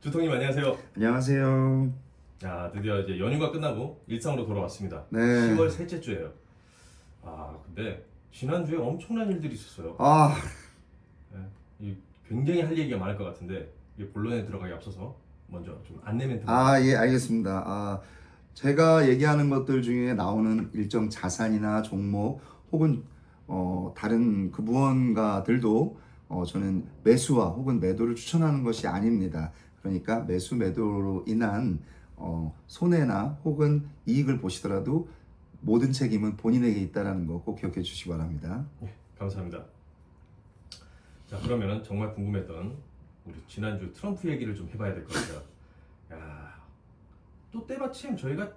주통님 안녕하세요. 안녕하세요. 야, 드디어 이제 연휴가 끝나고 일상으로 돌아왔습니다. 네. 10월 셋째 주예요. 근데 지난주에 엄청난 일들이 있었어요. 아, 굉장히 할 얘기가 많을 것 같은데 이 본론에 들어가기 앞서서 먼저 좀 안내 멘트. 예, 알겠습니다. 제가 얘기하는 것들 중에 나오는 일정 자산이나 종목 혹은 다른 그 무언가들도 저는 매수와 혹은 매도를 추천하는 것이 아닙니다. 그러니까 매수 매도로 인한 손해나 혹은 이익을 보시더라도 모든 책임은 본인에게 있다는 거 꼭 기억해 주시기 바랍니다. 네, 감사합니다. 자, 그러면은 정말 궁금했던 우리 지난주 트럼프 얘기를 좀 해봐야 될 것 같아요. 야, 또 때마침 저희가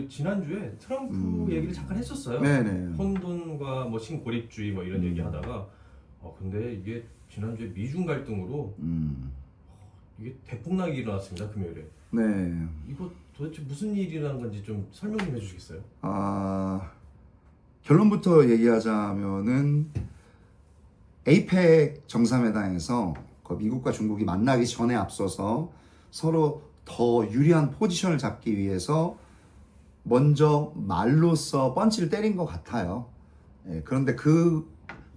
지난주에 트럼프 얘기를 잠깐 했었어요. 네네. 혼돈과 뭐 신고립주의 뭐 이런 얘기하다가 근데 이게 지난주에 미중 갈등으로 이게 대폭락이 일어났습니다. 금요일에. 네. 이거 도대체 무슨 일이라는 건지 좀 설명 좀 해주시겠어요? 결론부터 얘기하자면은 에이펙 정상회담에서 그 미국과 중국이 만나기 전에 앞서서 서로 더 유리한 포지션을 잡기 위해서 먼저 말로써 펀치를 때린 것 같아요. 그런데 그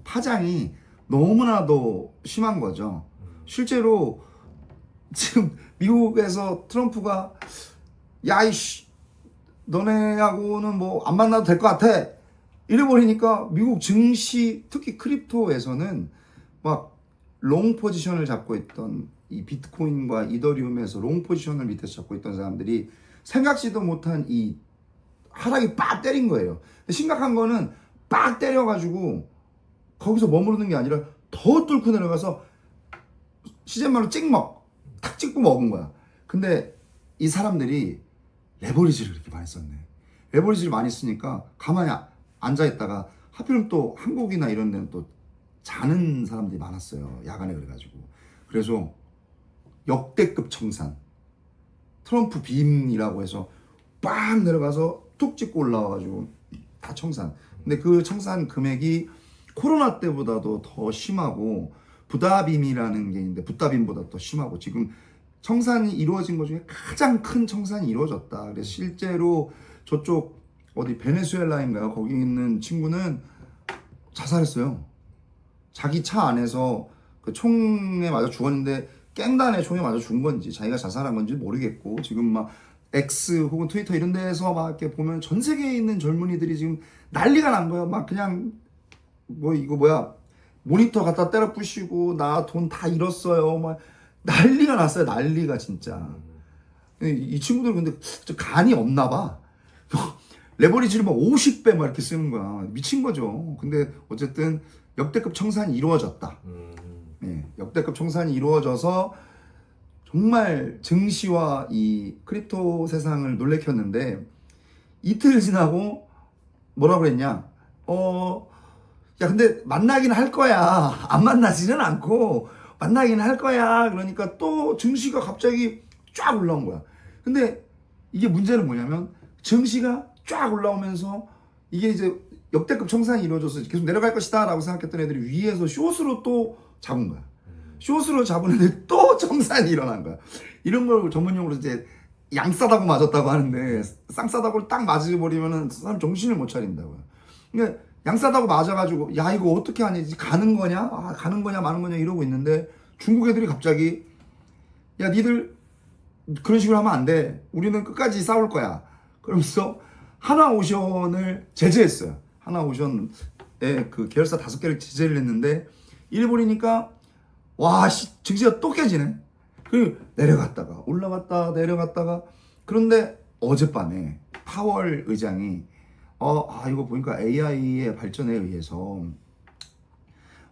파장이 너무나도 심한 거죠. 실제로 지금 미국에서 트럼프가 야이씨 너네하고는 뭐 안 만나도 될 것 같아 이래버리니까 미국 증시 특히 크립토에서는 막 롱 포지션을 잡고 있던 이 비트코인과 이더리움에서 롱 포지션을 밑에서 잡고 있던 사람들이 생각지도 못한 이 하락이 빡 때린 거예요. 심각한 거는 빡 때려가지고 거기서 머무르는 게 아니라 더 뚫고 내려가서 시즌말로 찍먹 탁 찍고 먹은 거야. 근데 이 사람들이 레버리지를 그렇게 많이 썼네. 레버리지를 많이 쓰니까 가만히 앉아있다가 하필이면 또 한국이나 이런 데는 또 자는 사람들이 많았어요. 야간에 그래가지고. 그래서 역대급 청산. 트럼프 빔이라고 해서 빵 내려가서 툭 찍고 올라와가지고 다 청산. 근데 그 청산 금액이 코로나 때보다도 더 심하고 부다빔이라는 게 있는데 부다빔보다 더 심하고 지금 청산이 이루어진 것 중에 가장 큰 청산이 이루어졌다. 그래서 실제로 저쪽 어디 베네수엘라인가요? 거기 있는 친구는 자살했어요. 자기 차 안에서 그 총에 맞아 죽었는데 깽단에 총에 맞아 죽은 건지 자기가 자살한 건지 모르겠고 지금 막 X 혹은 트위터 이런 데에서 막 이렇게 보면 전 세계에 있는 젊은이들이 지금 난리가 난 거예요. 막 그냥 뭐 이거 뭐야 모니터 갖다 때려 부시고 나 돈 다 잃었어요. 막 난리가 났어요. 난리가 진짜. 이 친구들 근데 간이 없나 봐. 레버리지를 막 50배 막 이렇게 쓰는 거야. 미친 거죠. 근데 어쨌든 역대급 청산이 이루어졌다. 네, 역대급 청산이 이루어져서 정말 증시와 이 크립토 세상을 놀래켰는데 이틀 지나고 뭐라고 그랬냐? 야 근데 만나긴 할 거야. 안 만나지는 않고 만나긴 할 거야. 그러니까 또 증시가 갑자기 쫙 올라온 거야. 근데 이게 문제는 뭐냐면 증시가 쫙 올라오면서 이게 이제 역대급 청산이 이루어져서 계속 내려갈 것이다 라고 생각했던 애들이 위에서 숏으로 또 잡은 거야. 숏으로 잡은 애들이 또 청산이 일어난 거야. 이런 걸 전문용어로 이제 양싸다고 맞았다고 하는데 쌍싸다고를 딱 맞아버리면은 사람 정신을 못 차린다고요. 그러니까 양싸다고 맞아가지고 야 이거 어떻게 하냐 가는 거냐 가는 거냐 마는 거냐 이러고 있는데 중국 애들이 갑자기 야 니들 그런 식으로 하면 안 돼. 우리는 끝까지 싸울 거야. 그러면서 하나오션을 제재했어요. 하나오션의 그 계열사 5개를 제재를 했는데 일본이니까 와 증시가 또 깨지네. 그리고 내려갔다가 올라갔다 내려갔다가 그런데 어젯밤에 파월 의장이 이거 보니까 AI의 발전에 의해서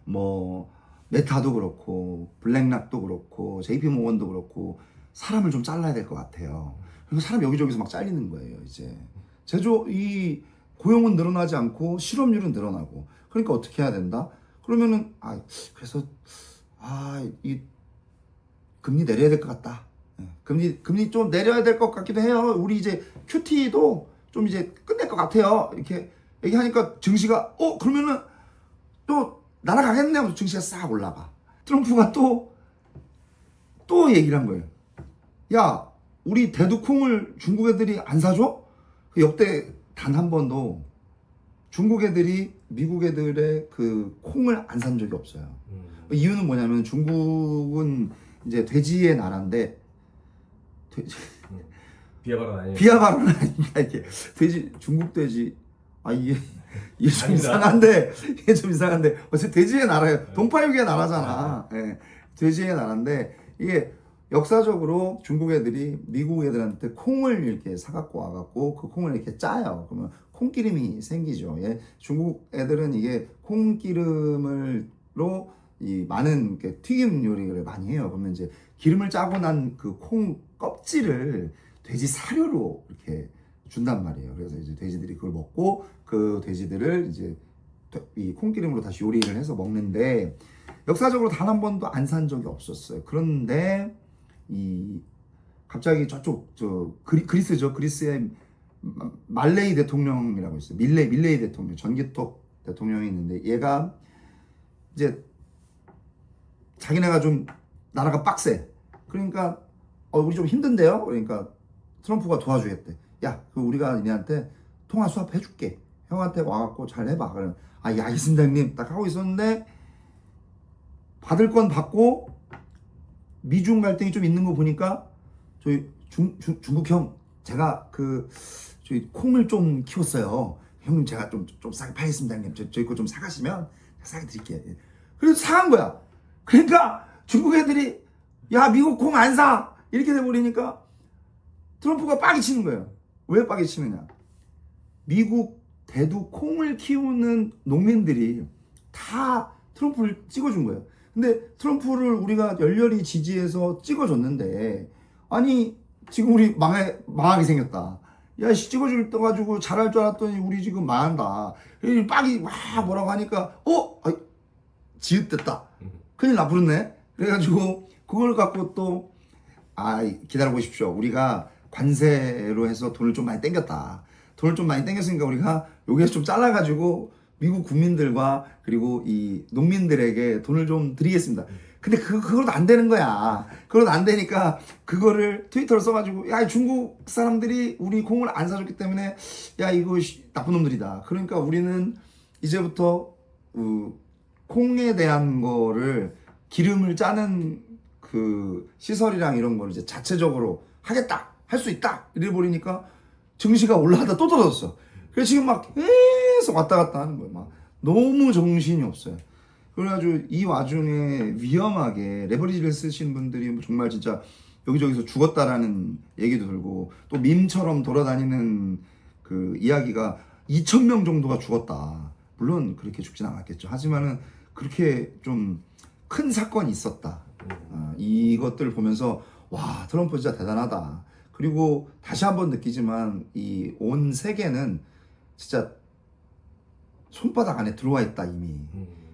뭐 메타도 그렇고 블랙락도 그렇고 JP모건도 그렇고 사람을 좀 잘라야 될 것 같아요. 그리고 사람 여기저기서 막 잘리는 거예요. 이제 이 고용은 늘어나지 않고 실업률은 늘어나고 그러니까 어떻게 해야 된다? 그러면은 그래서 이 금리 내려야 될 것 같다. 금리 좀 내려야 될 것 같기도 해요. 우리 이제 QT도 좀 이제 끝낼 것 같아요. 이렇게 얘기하니까 증시가 그러면은 또 날아가겠네 하면서 증시가 싹 올라가. 트럼프가 또 얘기를 한 거예요. 야, 우리 대두콩을 중국 애들이 안 사줘? 그 역대 단 한 번도 중국 애들이 미국 애들의 그 콩을 안 산 적이 없어요. 이유는 뭐냐면 중국은 이제 돼지의 나라인데 비하 발언 아니에요? 비하 발언은 아닙니다. 이게 돼지 중국 돼지 이게 좀 아니다. 이상한데 이게 좀 이상한데 어차피 돼지의 나라예요. 동파육의 나라잖아. 예, 돼지의 나라인데 이게 역사적으로 중국 애들이 미국 애들한테 콩을 이렇게 사갖고 와갖고 그 콩을 이렇게 짜요. 그러면 콩기름이 생기죠. 예, 중국 애들은 이게 콩기름으로 이 많은 이렇게 튀김 요리를 많이 해요. 그러면 이제 기름을 짜고 난 그 콩 껍질을 돼지 사료로 이렇게 준단 말이에요. 그래서 이제 돼지들이 그걸 먹고 그 돼지들을 이제 이 콩기름으로 다시 요리를 해서 먹는데 역사적으로 단 한 번도 안 산 적이 없었어요. 그런데 이 갑자기 저쪽 그리스죠. 그리스의 말레이 대통령이라고 있어요. 밀레이 대통령, 전기톱 대통령이 있는데 얘가 이제 자기네가 좀 나라가 빡세. 그러니까 우리 좀 힘든데요. 그러니까 트럼프가 도와주겠대. 야, 그 우리가 얘네한테 통화 수합 해줄게. 형한테 와갖고 잘 해봐. 그러면 예, 알겠습니다 형님. 딱 하고 있었는데 받을 건 받고 미중 갈등이 좀 있는 거 보니까 저희 중국 형 제가 저희 콩을 좀 키웠어요. 형님 제가 좀 싸게 팔겠습니다 형님. 저희 거 좀 사가시면 싸게 드릴게요. 그래서 사간 거야. 그러니까 중국 애들이 야 미국 콩 안 사 이렇게 돼버리니까 트럼프가 빡이 치는 거예요. 왜 빡이 치느냐? 미국 대두 콩을 키우는 농민들이 다 트럼프를 찍어준 거예요. 근데 트럼프를 우리가 열렬히 지지해서 찍어줬는데 아니 지금 우리 망하게 생겼다. 야 찍어줄 때 가지고 잘할 줄 알았더니 우리 지금 망한다. 빡이 막 뭐라고 하니까 지읒됐다. 큰일 나부르네. 그래가지고 그걸 갖고 또 기다려 보십시오. 우리가 관세로 해서 돈을 좀 많이 땡겼다. 돈을 좀 많이 땡겼으니까 우리가 여기에서 좀 잘라가지고 미국 국민들과 그리고 이 농민들에게 돈을 좀 드리겠습니다. 근데 그것도 안 되는 거야. 그것도 안 되니까 그거를 트위터로 써가지고 야 중국 사람들이 우리 콩을 안 사줬기 때문에 야 이거 나쁜 놈들이다. 그러니까 우리는 이제부터 콩에 대한 거를 기름을 짜는 그 시설이랑 이런 거를 이제 자체적으로 하겠다. 할 수 있다. 이래 버리니까 증시가 올라가다 또 떨어졌어. 그래서 지금 막 계속 왔다 갔다 하는 거예요. 막 너무 정신이 없어요. 그래가지고 이 와중에 위험하게 레버리지를 쓰신 분들이 정말 진짜 여기저기서 죽었다라는 얘기도 들고 또 밈처럼 돌아다니는 그 이야기가 2,000명 정도가 죽었다. 물론 그렇게 죽진 않았겠죠. 하지만은 그렇게 좀 큰 사건이 있었다. 이것들을 보면서 와 트럼프 진짜 대단하다. 그리고 다시 한번 느끼지만 이 온 세계는 진짜 손바닥 안에 들어와 있다 이미.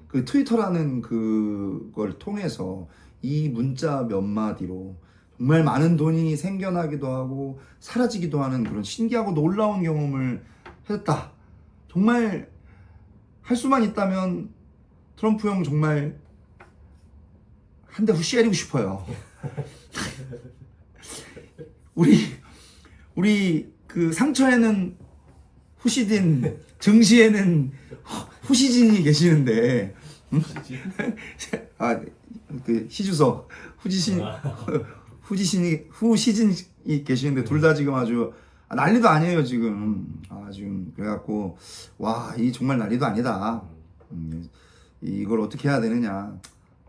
그 트위터라는 그걸 통해서 이 문자 몇 마디로 정말 많은 돈이 생겨나기도 하고 사라지기도 하는 그런 신기하고 놀라운 경험을 했다. 정말 할 수만 있다면 트럼프 형 정말 한 대 후시해리고 싶어요. 우리 그 상처에는 후시딘, 증시에는 후시진이 계시는데, 그 시주서 후시진이 계시는데 둘 다 지금 아주 난리도 아니에요 지금. 지금 그래갖고 와 이 정말 난리도 아니다. 이걸 어떻게 해야 되느냐.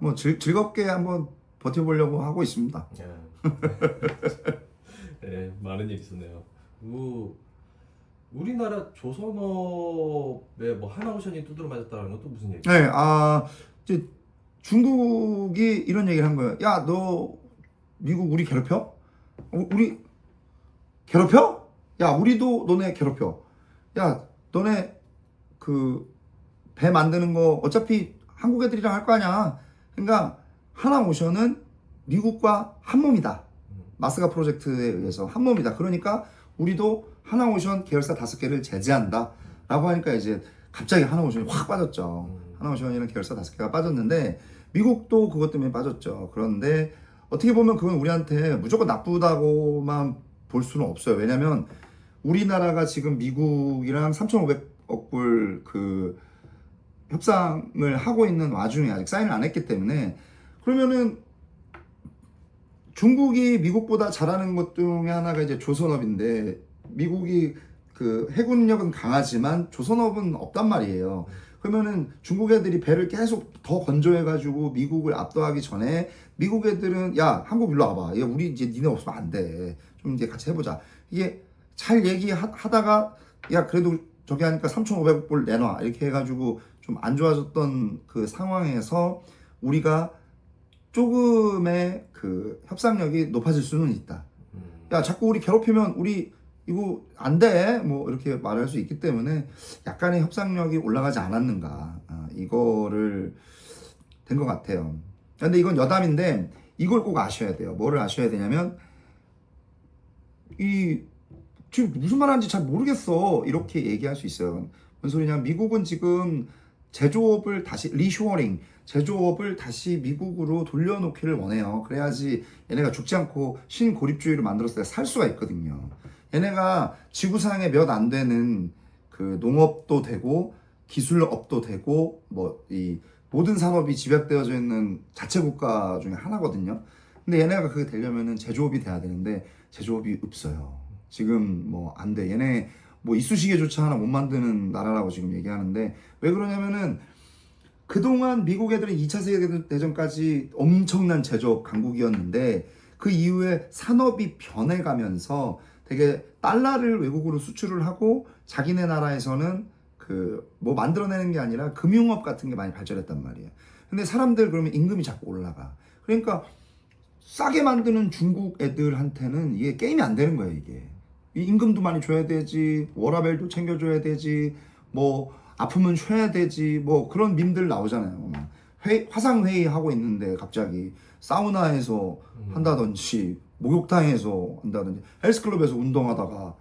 뭐 즐겁게 한번 버텨보려고 하고 있습니다. 네, 많은 일이 있었네요. 우리나라 조선업에 뭐 하나오션이 두드러 맞았다는 건 또 무슨 얘기예요? 네, 이제 중국이 이런 얘기를 한 거예요. 야, 너 미국 우리 괴롭혀? 우리 괴롭혀? 야, 우리도 너네 괴롭혀. 야, 너네 그 배 만드는 거 어차피 한국 애들이랑 할 거 아니야. 그러니까 하나오션은 미국과 한 몸이다. 마스가 프로젝트에 의해서 한 몸이다. 그러니까 우리도 하나오션 계열사 5개를 제재한다. 라고 하니까 이제 갑자기 하나오션이 확 빠졌죠. 하나오션이라는 계열사 5개가 빠졌는데 미국도 그것 때문에 빠졌죠. 그런데 어떻게 보면 그건 우리한테 무조건 나쁘다고만 볼 수는 없어요. 왜냐면 우리나라가 지금 미국이랑 3,500억 불 그 협상을 하고 있는 와중에 아직 사인을 안 했기 때문에 그러면은 중국이 미국보다 잘하는 것 중에 하나가 이제 조선업인데 미국이 그 해군력은 강하지만 조선업은 없단 말이에요. 그러면은 중국 애들이 배를 계속 더 건조해가지고 미국을 압도하기 전에 미국 애들은 야 한국 일로 와봐. 야 우리 이제 니네 없으면 안 돼. 좀 이제 같이 해보자. 이게 잘 얘기하다가 야 그래도 저기 하니까 3,500억 불 내놔 이렇게 해가지고 좀 안 좋아졌던 그 상황에서 우리가 조금의 그 협상력이 높아질 수는 있다. 야 자꾸 우리 괴롭히면 우리 이거 안 돼. 뭐 이렇게 말할 수 있기 때문에 약간의 협상력이 올라가지 않았는가. 이거를 된 것 같아요. 근데 이건 여담인데 이걸 꼭 아셔야 돼요. 뭐를 아셔야 되냐면 이 지금 무슨 말 하는지 잘 모르겠어. 이렇게 얘기할 수 있어요. 무슨 소리냐? 미국은 지금 제조업을 다시 리쇼어링, 제조업을 다시 미국으로 돌려놓기를 원해요. 그래야지 얘네가 죽지 않고 신고립주의를 만들었을 때 살 수가 있거든요. 얘네가 지구상에 몇 안 되는 그 농업도 되고 기술업도 되고 뭐 이 모든 산업이 집약되어져 있는 자체 국가 중에 하나거든요. 근데 얘네가 그게 되려면은 제조업이 돼야 되는데 제조업이 없어요. 지금 뭐 안 돼. 얘네 뭐 이쑤시개조차 하나 못 만드는 나라라고 지금 얘기하는데 왜 그러냐면은 그동안 미국 애들은 2차 세계대전까지 엄청난 제조업 강국이었는데 그 이후에 산업이 변해가면서 되게 달러를 외국으로 수출을 하고 자기네 나라에서는 그 뭐 만들어내는 게 아니라 금융업 같은 게 많이 발전했단 말이에요. 근데 사람들 그러면 임금이 자꾸 올라가. 그러니까 싸게 만드는 중국 애들한테는 이게 게임이 안 되는 거예요, 이게. 임금도 많이 줘야 되지, 워라밸도 챙겨줘야 되지, 뭐 아프면 쉬어야 되지, 뭐 그런 밈들 나오잖아요. 화상회의 하고 있는데 갑자기 사우나에서 한다든지 목욕탕에서 한다든지 헬스클럽에서 운동하다가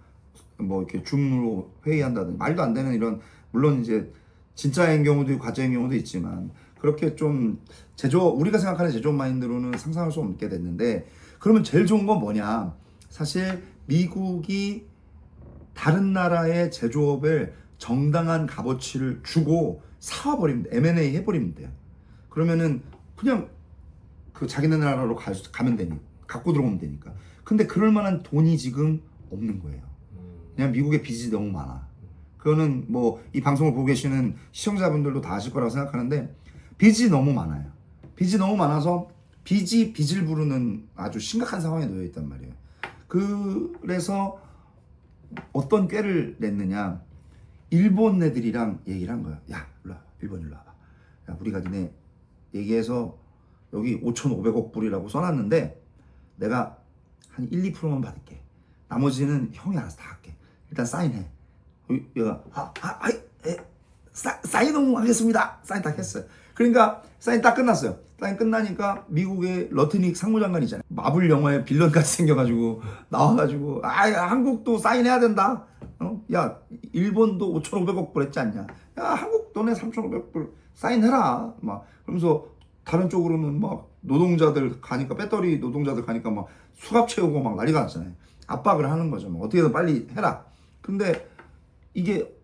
뭐 이렇게 줌으로 회의한다든지 말도 안 되는 이런 물론 이제 진짜인 경우도 있고 가짜인 경우도 있지만 그렇게 좀 우리가 생각하는 제조업 마인드로는 상상할 수 없게 됐는데 그러면 제일 좋은 건 뭐냐? 사실 미국이 다른 나라의 제조업을 정당한 값어치를 주고 사와버리면 돼. M&A 해버리면 돼요. 그러면은 그냥 그 자기네 나라로 가면 되니 갖고 들어오면 되니까. 근데 그럴 만한 돈이 지금 없는 거예요. 그냥 미국의 빚이 너무 많아. 그거는 뭐 이 방송을 보고 계시는 시청자분들도 다 아실 거라고 생각하는데 빚이 너무 많아요. 빚이 너무 많아서 빚이 빚을 부르는 아주 심각한 상황에 놓여 있단 말이에요. 그래서 어떤 꾀를 냈느냐? 일본 애들이랑 얘기를 한 거야. 야, 일로 와봐. 일본 일로 와봐. 야, 우리가 니네 얘기해서 여기 5,500억 불이라고 써놨는데 내가 한 1, 2%만 받을게. 나머지는 형이 알아서 다 할게. 일단 사인해. 얘가 사인 하겠습니다. 사인 딱 했어요. 그러니까 사인 딱 끝났어요. 사인 끝나니까 미국의 러트닉 상무장관 있잖아요. 마블 영화에 빌런같이 생겨가지고 나와가지고 한국도 사인해야 된다. 야 일본도 5,500억 불 했지 않냐. 야 한국 너네 3,500 불 사인해라. 막 그러면서 다른 쪽으로는 막 노동자들 가니까 배터리 노동자들 가니까 막 수갑 채우고 막 난리가 났잖아요. 압박을 하는 거죠. 뭐 어떻게든 빨리 해라. 근데 이게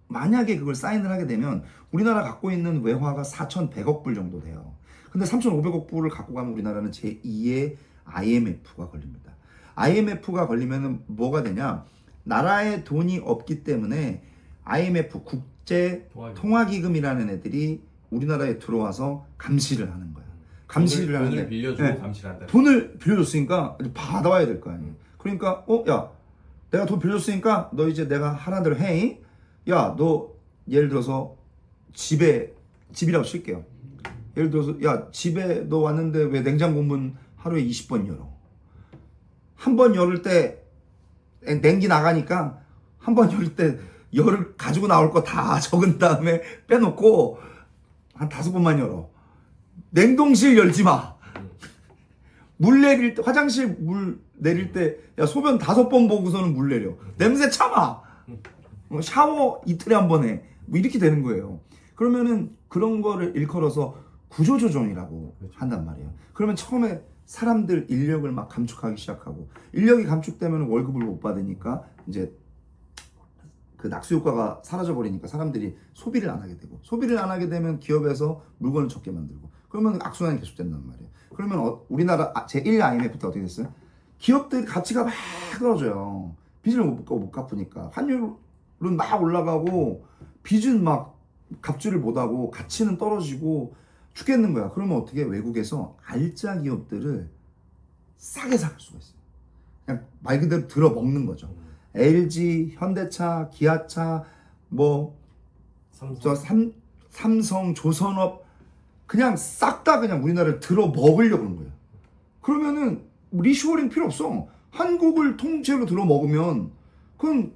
만약에 그걸 사인을 하게 되면 우리나라 갖고 있는 외화가 4,100억 불 정도 돼요. 근데 3,500억 불을 갖고 가면 우리나라는 제2의 IMF가 걸립니다. IMF가 걸리면 뭐가 되냐? 나라에 돈이 없기 때문에 IMF 국제 통화기금이라는 애들이 우리나라에 들어와서 감시를 하는 거야. 감시를 하는데 돈을 빌려주고 네. 감시를 한다. 돈을 빌려줬으니까 받아와야 될 거 아니에요. 그러니까 야 내가 돈 빌려줬으니까 너 이제 내가 하라는 대로 해. 야 너 예를 들어서 집이라고 칠게요. 예를 들어서 야 집에 너 왔는데 왜 냉장고 문 하루에 20번 열어? 한 번 열을 때 냉기 나가니까 한 번 열을 때 열을 가지고 나올 거 다 적은 다음에 빼놓고 한 5번만 열어. 냉동실 열지 마. 물 내릴 때 화장실 물 내릴 때 야 소변 5번 보고서는 물 내려. 냄새 참아. 샤워 이틀에 한 번 해. 뭐 이렇게 되는 거예요. 그러면은 그런 거를 일컬어서 구조조정이라고 그렇죠. 한단 말이에요. 그러면 처음에 사람들 인력을 막 감축하기 시작하고 인력이 감축되면 월급을 못 받으니까 이제 그 낙수 효과가 사라져 버리니까 사람들이 소비를 안 하게 되고 소비를 안 하게 되면 기업에서 물건을 적게 만들고 그러면 악순환이 계속된단 말이에요. 그러면 우리나라 제1 IMF 때 어떻게 됐어요? 기업들 가치가 막 떨어져요. 빚을 못 갚으니까 환율은 막 올라가고 빚은 막 갚지를 못하고 가치는 떨어지고 죽겠는 거야. 그러면 어떻게 외국에서 알짜 기업들을 싸게 살 수가 있어요. 그냥 말 그대로 들어먹는 거죠. LG, 현대차, 기아차, 뭐 삼성, 조선업 그냥 싹 다 그냥 우리나라를 들어먹으려고 하는 거예요. 그러면은 리쇼어링 필요 없어. 한국을 통째로 들어먹으면 그건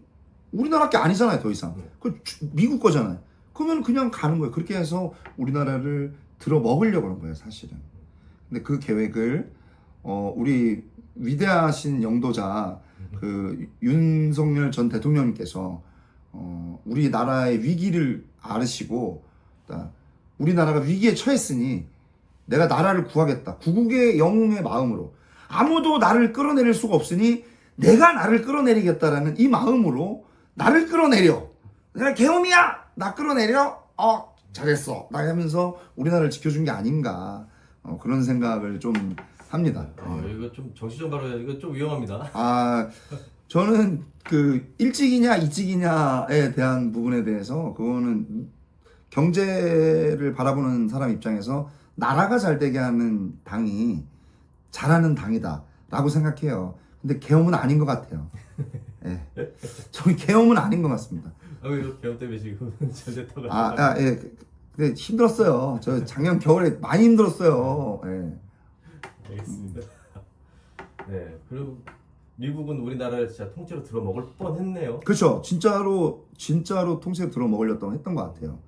우리나라 게 아니잖아요, 더 이상. 그 미국 거잖아요. 그러면 그냥 가는 거예요. 그렇게 해서 우리나라를 들어먹으려고 하는 거예요, 사실은. 근데 그 계획을 우리 위대하신 영도자 그 윤석열 전 대통령님께서 우리나라의 위기를 알으시고 우리나라가 위기에 처했으니 내가 나라를 구하겠다. 구국의 영웅의 마음으로 아무도 나를 끌어내릴 수가 없으니 내가 나를 끌어내리겠다라는 이 마음으로 나를 끌어내려. 내가 계엄이야. 나 끌어내려. 잘했어. 나 하면서 우리나라를 지켜준 게 아닌가 그런 생각을 좀 합니다. 이거 좀 정치 좀 바로 이거 좀 위험합니다. 저는 그 일찍이냐 이찍이냐에 대한 부분에 대해서 그거는 경제를 바라보는 사람 입장에서 나라가 잘 되게 하는 당이 잘하는 당이다라고 생각해요. 근데 계엄은 아닌 것 같아요. 예. 저는 계엄은 아닌 것 같습니다. 이거 계엄 때문에 지금 잘 됐다고. 예. 근데 힘들었어요. 저 작년 겨울에 많이 힘들었어요. 예. 알겠습니다. 네, 그리고 미국은 우리나라를 진짜 통째로 들어먹을 뻔했네요. 그렇죠. 진짜로 통째로 들어먹으려고 했던 것 같아요.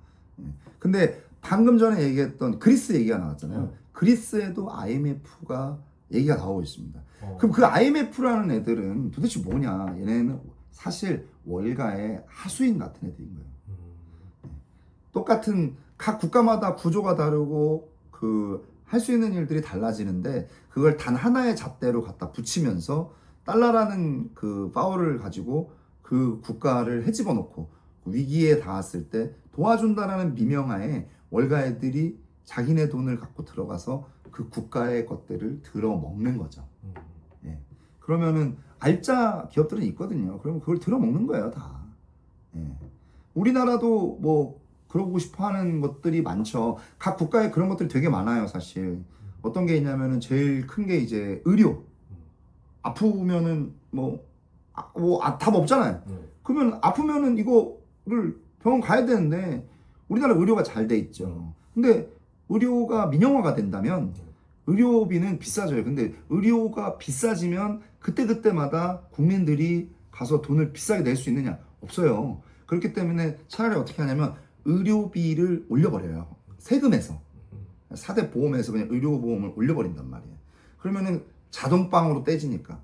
예. 근데 방금 전에 얘기했던 그리스 얘기가 나왔잖아요. 그리스에도 IMF가 얘기가 나오고 있습니다. 그럼 그 IMF라는 애들은 도대체 뭐냐? 얘네는 사실 월가의 하수인 같은 애들인 거예요. 똑같은 각 국가마다 구조가 다르고 그 할 수 있는 일들이 달라지는데 그걸 단 하나의 잣대로 갖다 붙이면서 달러라는 그 파워를 가지고 그 국가를 헤집어 놓고 위기에 닿았을 때 도와준다라는 미명하에 월가 애들이 자기네 돈을 갖고 들어가서 그 국가의 것들을 들어먹는 거죠. 예. 그러면은 알짜 기업들은 있거든요. 그러면 그걸 들어먹는 거예요, 다. 예. 우리나라도 뭐 그러고 싶어하는 것들이 많죠. 각 국가에 그런 것들이 되게 많아요, 사실. 어떤 게 있냐면은 제일 큰 게 이제 의료. 아프면은 답 없잖아요. 그러면 아프면은 이거를 병원 가야 되는데 우리나라 의료가 잘 돼 있죠. 근데 의료가 민영화가 된다면 의료비는 비싸져요. 근데 의료가 비싸지면 그때그때마다 국민들이 가서 돈을 비싸게 낼 수 있느냐? 없어요. 그렇기 때문에 차라리 어떻게 하냐면 의료비를 올려버려요. 세금에서. 4대 보험에서 그냥 의료보험을 올려버린단 말이에요. 그러면은 자동빵으로 떼지니까.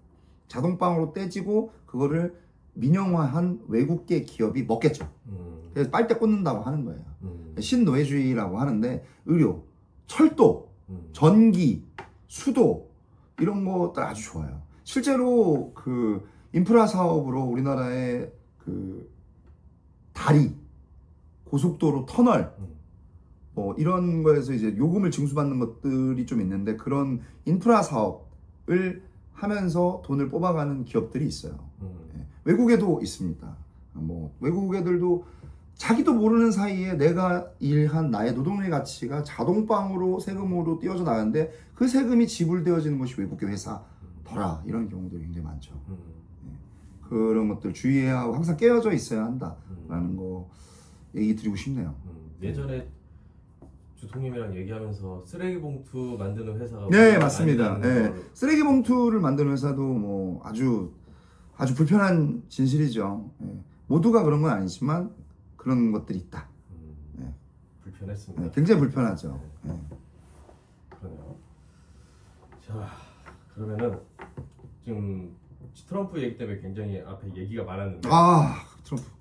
자동빵으로 떼지고 그거를 민영화한 외국계 기업이 먹겠죠. 그래서 빨대 꽂는다고 하는 거예요. 신노예주의라고 하는데 의료, 철도, 전기, 수도 이런 것들 아주 좋아요. 실제로 그 인프라 사업으로 우리나라의 그 다리, 고속도로, 터널 이런 거에서 이제 요금을 징수받는 것들이 좀 있는데 그런 인프라 사업을 하면서 돈을 뽑아가는 기업들이 있어요. 예. 외국에도 있습니다. 외국 애들도 자기도 모르는 사이에 내가 일한 나의 노동의 가치가 자동빵으로 세금으로 띄어져 나가는데 그 세금이 지불되어지는 것이 외국계 회사더라. 이런 경우도 굉장히 많죠. 예. 그런 것들 주의해야 하고 항상 깨어져 있어야 한다라는 거 얘기 드리고 싶네요. 예전에 주통님이랑 얘기하면서 쓰레기 봉투 만드는 회사가 네, 맞습니다. 네. 쓰레기 봉투를 만드는 회사도 뭐 아주 불편한 진실이죠. 네. 모두가 그런 건 아니지만 그런 것들이 있다. 네. 불편했습니다. 네, 굉장히 불편하죠. 네. 그러네요. 자, 그러면은 지금 트럼프 얘기 때문에 굉장히 앞에 얘기가 많았는데 트럼프.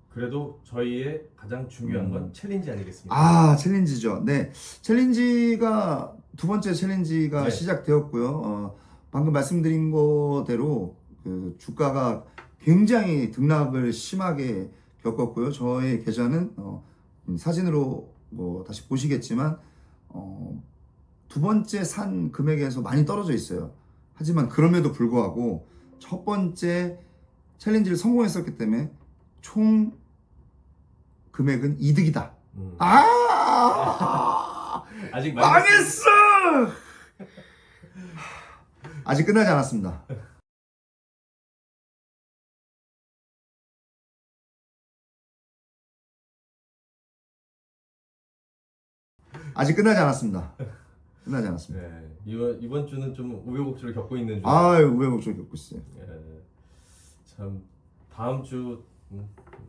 그래도 저희의 가장 중요한 건 챌린지 아니겠습니까? 챌린지죠. 네. 챌린지가 두 번째 챌린지가 네. 시작되었고요. 방금 말씀드린 거대로 그 주가가 굉장히 등락을 심하게 겪었고요. 저의 계좌는 사진으로 뭐 다시 보시겠지만 두 번째 산 금액에서 많이 떨어져 있어요. 하지만 그럼에도 불구하고 첫 번째 챌린지를 성공했었기 때문에 총 금액은 이득이다. 아직 망했어! 아직 끝나지 않았습니다. 아직 끝나지 않았습니다. 끝나지 않았습니다. 네, 이번 주는 좀 우여곡절을 겪고 있는 중. 우여곡절 겪고 있어요. 참 다음 주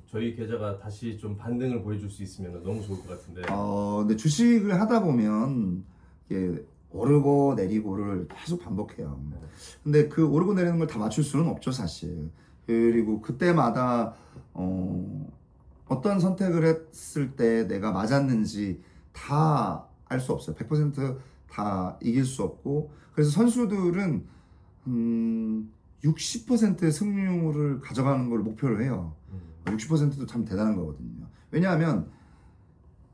저희 계좌가 다시 좀 반등을 보여줄 수 있으면 너무 좋을 것 같은데. 근데 주식을 하다 보면 이게 오르고 내리고를 계속 반복해요. 근데 그 오르고 내리는 걸 다 맞출 수는 없죠, 사실. 그리고 그때마다 어떤 선택을 했을 때 내가 맞았는지 다 알 수 없어요. 100%다 이길 수 없고. 그래서 선수들은 60%의 승률을 가져가는 걸 목표로 해요. 60%도 참 대단한 거거든요. 왜냐하면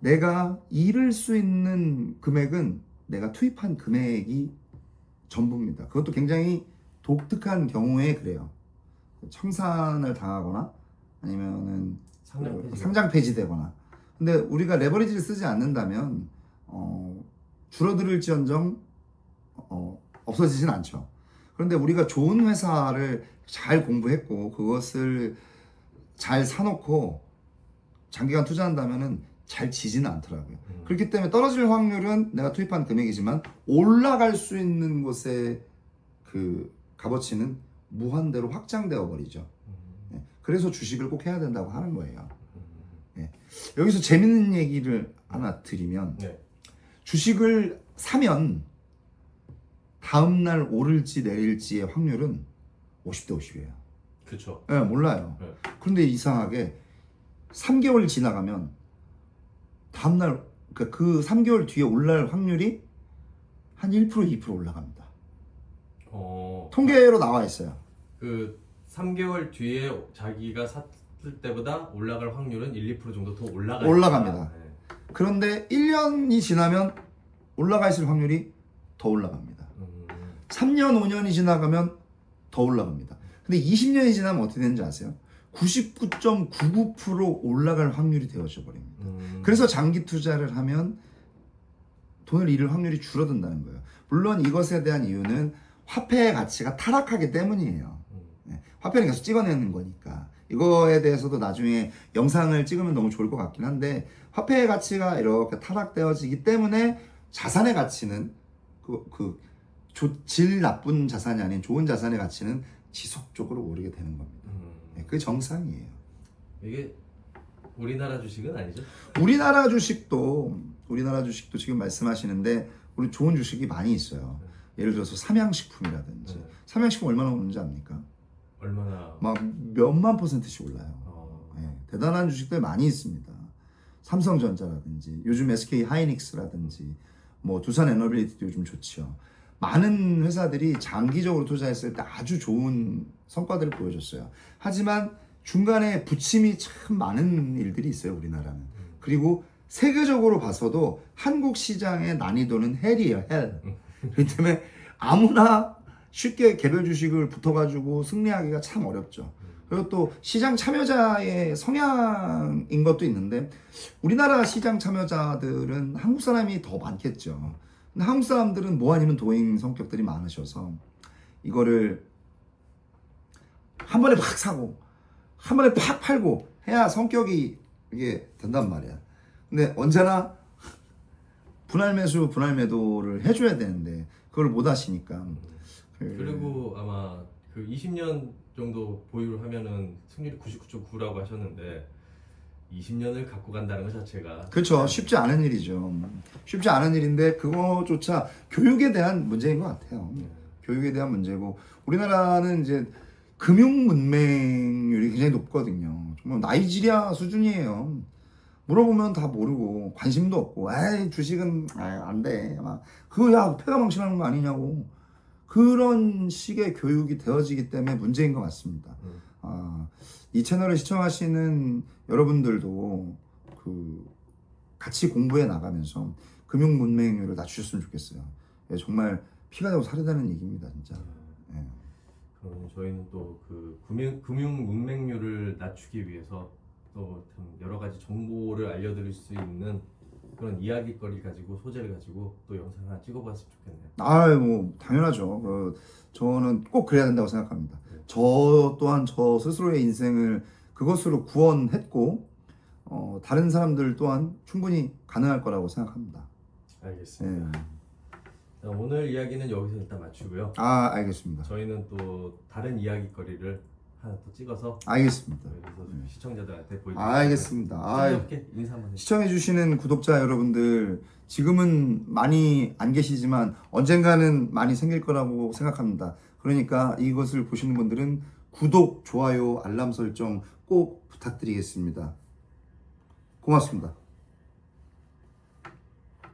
내가 잃을 수 있는 금액은 내가 투입한 금액이 전부입니다. 그것도 굉장히 독특한 경우에 그래요. 청산을 당하거나 아니면은 상장 폐지되거나. 근데 우리가 레버리지를 쓰지 않는다면 줄어들을지언정 없어지진 않죠. 그런데 우리가 좋은 회사를 잘 공부했고 그것을 잘 사놓고 장기간 투자한다면은 잘 지지는 않더라고요. 그렇기 때문에 떨어질 확률은 내가 투입한 금액이지만 올라갈 수 있는 곳의 그 값어치는 무한대로 확장되어 버리죠. 그래서 주식을 꼭 해야 된다고 하는 거예요. 여기서 재밌는 얘기를 하나 드리면 주식을 사면 다음날 오를지 내릴지의 확률은 50대 50이에요. 그렇죠. 네, 몰라요. 그런데 이상하게 3개월 지나가면 다음날 그 3개월 뒤에 올라갈 확률이 한 1% 2% 올라갑니다. 통계로 나와 있어요. 그 3개월 뒤에 자기가 샀을 때보다 올라갈 확률은 1, 2% 정도 더 올라갑니다. 그런데 1년이 지나면 올라가 있을 확률이 더 올라갑니다. 3년, 5년이 지나가면 더 올라갑니다. 근데 20년이 지나면 어떻게 되는지 아세요? 99.99% 올라갈 확률이 되어져 버립니다. 그래서 장기 투자를 하면 돈을 잃을 확률이 줄어든다는 거예요. 물론 이것에 대한 이유는 화폐의 가치가 타락하기 때문이에요. 화폐는 계속 찍어내는 거니까. 이거에 대해서도 나중에 영상을 찍으면 너무 좋을 것 같긴 한데 화폐의 가치가 이렇게 타락되어지기 때문에 자산의 가치는 질 나쁜 자산이 아닌 좋은 자산의 가치는 지속적으로 오르게 되는 겁니다. 그게 정상이에요. 이게 우리나라 주식은 아니죠? 우리나라 주식도 지금 말씀하시는데 우리 좋은 주식이 많이 있어요. 예를 들어서 삼양식품이라든지. 삼양식품 얼마나 오르는지 압니까? 얼마나? 막 몇만 %씩 올라요. 대단한 주식들 많이 있습니다. 삼성전자라든지 요즘 SK 하이닉스라든지 뭐 두산 에너빌리티도 요즘 좋지요. 많은 회사들이 장기적으로 투자했을 때 아주 좋은 성과들을 보여줬어요. 하지만 중간에 부침이 참 많은 일들이 있어요, 우리나라는. 그리고 세계적으로 봐서도 한국 시장의 난이도는 헬이에요, 헬. 그렇기 때문에 아무나 쉽게 개별 주식을 붙어가지고 승리하기가 참 어렵죠. 그리고 또 시장 참여자의 성향인 것도 있는데 우리나라 시장 참여자들은 한국 사람이 더 많겠죠. 근데 한국 사람들은 뭐 아니면 도잉 성격들이 많으셔서 이거를 한 번에 팍 사고 한 번에 팍 팔고 해야 성격이 이게 된단 말이야. 근데 언제나 분할 매수, 분할 매도를 해줘야 되는데 그걸 못 하시니까. 그리고 아마 그 20년 정도 보유를 하면은 승률이 99.9라고 하셨는데 20년을 갖고 간다는 것 자체가 그렇죠. 쉽지 않은 일이죠. 쉽지 않은 일인데 그거조차 교육에 대한 문제인 것 같아요. 교육에 대한 문제고 우리나라는 이제 금융 문맹률이 굉장히 높거든요. 정말 나이지리아 수준이에요. 물어보면 다 모르고 관심도 없고 에이 주식은 안 돼. 막 그거 야 패가 망신하는 거 아니냐고. 그런 식의 교육이 되어지기 때문에 문제인 것 같습니다. 이 채널을 시청하시는 여러분들도 그 같이 공부해 나가면서 금융 문맹률을 낮추셨으면 좋겠어요. 예, 정말 피가 되고 살이 되는 얘기입니다, 진짜. 예. 그럼 저희는 또 그 금융 문맹률을 낮추기 위해서 또 참 여러 가지 정보를 알려드릴 수 있는 그런 이야기거리 가지고 소재를 가지고 또 영상 하나 찍어봤으면 좋겠네요. 뭐 당연하죠. 저는 꼭 그래야 된다고 생각합니다. 저 또한 저 스스로의 인생을 그것으로 구원했고 다른 사람들 또한 충분히 가능할 거라고 생각합니다. 알겠습니다. 예. 자, 오늘 이야기는 여기서 일단 마치고요. 알겠습니다. 저희는 또 다른 이야기거리를 하나 또 찍어서 알겠습니다. 그래서 시청자들한테 보여드리겠습니다. 알겠습니다. 시청자분께 인사 한번 해주세요. 시청해주시는 구독자 여러분들, 지금은 많이 안 계시지만 언젠가는 많이 생길 거라고 생각합니다. 그러니까 이것을 보시는 분들은 구독, 좋아요, 알람 설정 꼭 부탁드리겠습니다. 고맙습니다.